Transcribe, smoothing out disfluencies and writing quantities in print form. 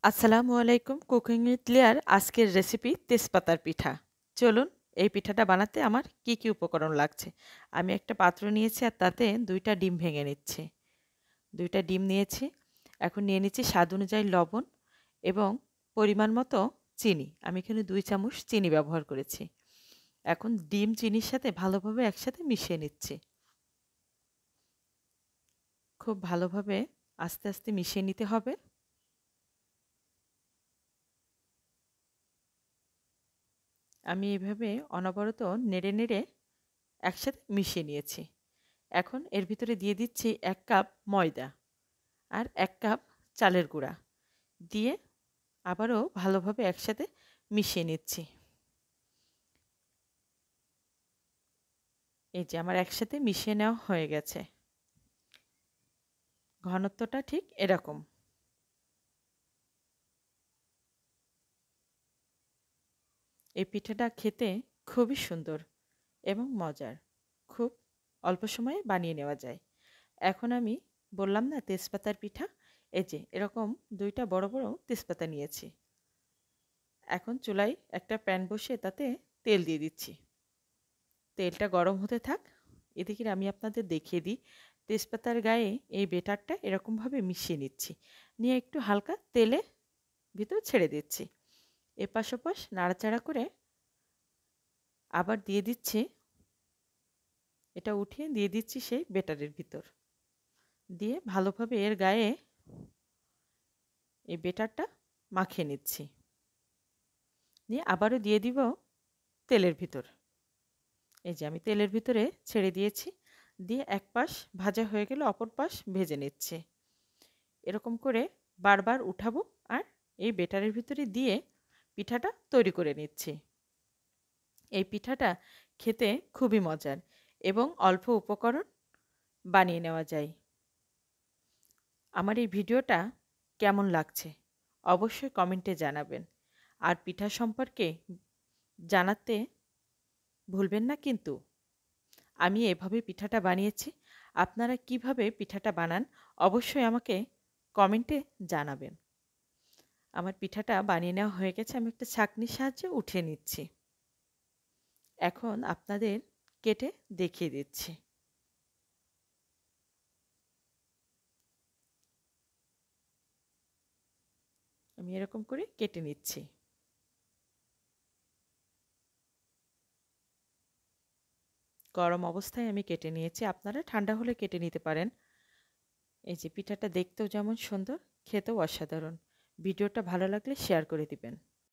আসসালামু আলাইকুম cooking with লিয়ার আজকের রেসিপি তেজপাতার পিঠা। চলুন এই পিঠাটা বানাতে আমার কি উপকরণ লাগছে। আমি একটা পাত্র নিয়েছি আর তাতে ২টা ডিম ভেঙে নিচ্ছি। ২টা ডিম নিয়েছি। এখন নিয়ে নিচ্ছি স্বাদ অনুযায়ী লবণ এবং পরিমাণ মতো চিনি। আমি এখানে ২ চামচ চিনি ব্যবহার করেছি। এখন ডিম চিনির সাথে ভালোভাবে একসাথে মিশিয়ে নিচ্ছি। খুব ভালোভাবে আস্তে আস্তে মিশিয়ে নিতে হবে। আমি এভাবে অনবরত নেড়ে নেড়ে একসাথে মিশিয়ে নিয়েছি। এখন এর ভিতরে দিয়ে দিচ্ছি ১ কাপ ময়দা আর ১ কাপ চালের গুঁড়া দিয়ে আবারও ভালোভাবে একসাথে মিশিয়ে নিচ্ছি। এই যে আমার একসাথে মিশিয়ে নেওয়া হয়ে গেছে। ঘনত্বটা ঠিক এরকম। এই পিঠাটা খেতে খুবই সুন্দর এবং মজার। খুব অল্প সময়ে বানিয়ে নেওয়া যায়। এখন আমি বললাম না তেজপাতার পিঠা, এই যে এরকম ২টা বড় বড় তেজপাতা নিয়েছি। এখন চুলায় একটা প্যান বসিয়ে তাতে তেল দিয়ে দিচ্ছি। তেলটা গরম হতে থাক। এদিকে আমি আপনাদের দেখিয়ে দিই তেজপাতার গায়ে এই বেটারটা এরকমভাবে মিশিয়ে নিচ্ছি। নিয়ে একটু হালকা তেলে ভিতর ছেড়ে দিচ্ছি। এপাশ ওপাশ নাড়াচাড়া করে আবার দিয়ে দিচ্ছি, এটা উঠিয়ে দিয়ে দিচ্ছি সেই বেটারের ভিতর। দিয়ে ভালোভাবে এর গায়ে এই বেটারটা মাখিয়ে নিচ্ছি। নিয়ে আবারও দিয়ে দিব তেলের ভিতর। এই যে আমি তেলের ভিতরে ছেড়ে দিয়েছি। দিয়ে এক পাশ ভাজা হয়ে গেলে অপর পাশ ভেজে নিচ্ছি। এরকম করে বারবার উঠাবো আর এই বেটারের ভিতরে দিয়ে পিঠাটা তৈরি করে নিচ্ছি। এই পিঠাটা খেতে খুবই মজার এবং অল্প উপকরণ বানিয়ে নেওয়া যায়। আমার এই ভিডিওটা কেমন লাগছে অবশ্যই কমেন্টে জানাবেন। আর পিঠা সম্পর্কে জানাতে ভুলবেন না কিন্তু। আমি এভাবে পিঠাটা বানিয়েছি। আপনারা কিভাবে পিঠাটা বানান অবশ্যই আমাকে কমেন্টে জানাবেন। আমার পিঠাটা বানিয়ে নেওয়া হয়ে গেছে। আমি একটা ছাঁকনির সাহায্যে উঠিয়ে নিচ্ছি। এখন আপনাদের কেটে দেখিয়ে দিচ্ছি। আমি এরকম করে কেটে নিচ্ছি। গরম অবস্থায় আমি কেটে নিয়েছি। আপনারা ঠান্ডা হলে কেটে নিতে পারেন। এই যে পিঠাটা দেখতেও যেমন সুন্দর, খেতেও অসাধারণ। ভিডিওটা ভালো লাগলে শেয়ার করে দিবেন।